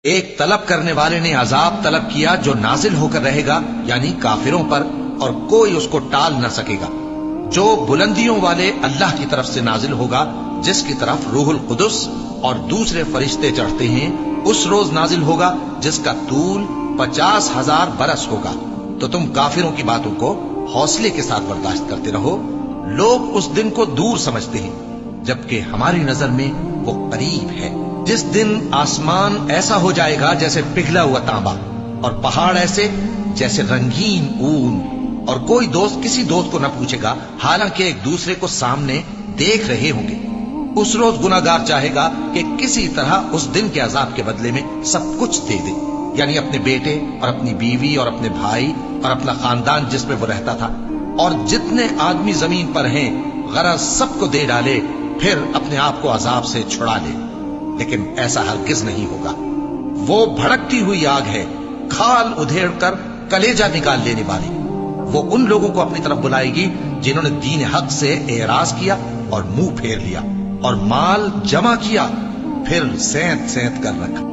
ایک طلب کرنے والے نے عذاب طلب کیا جو نازل ہو کر رہے گا یعنی کافروں پر، اور کوئی اس کو ٹال نہ سکے گا، جو بلندیوں والے اللہ کی طرف سے نازل ہوگا، جس کی طرف روح القدس اور دوسرے فرشتے چڑھتے ہیں، اس روز نازل ہوگا جس کا طول 50,000 برس ہوگا۔ تو تم کافروں کی باتوں کو حوصلے کے ساتھ برداشت کرتے رہو۔ لوگ اس دن کو دور سمجھتے ہیں جبکہ ہماری نظر میں وہ قریب ہے۔ جس دن آسمان ایسا ہو جائے گا جیسے پگھلا ہوا تانبا، اور پہاڑ ایسے جیسے رنگین اون، اور کوئی دوست کسی دوست کو نہ پوچھے گا حالانکہ ایک دوسرے کو سامنے دیکھ رہے ہوں گے۔ اس روز گناہگار چاہے گا کہ کسی طرح اس دن کے عذاب کے بدلے میں سب کچھ دے دے، یعنی اپنے بیٹے اور اپنی بیوی اور اپنے بھائی اور اپنا خاندان جس میں وہ رہتا تھا، اور جتنے آدمی زمین پر ہیں غرض سب کو دے ڈالے، پھر اپنے آپ کو عذاب سے چھڑا لے۔ لیکن ایسا ہرگز نہیں ہوگا۔ وہ بھڑکتی ہوئی آگ ہے، کھال ادھیڑ کر کلیجہ نکال لینے والی۔ وہ ان لوگوں کو اپنی طرف بلائے گی جنہوں نے دین حق سے اعراض کیا اور منہ پھیر لیا، اور مال جمع کیا پھر سینت سینت کر رکھا۔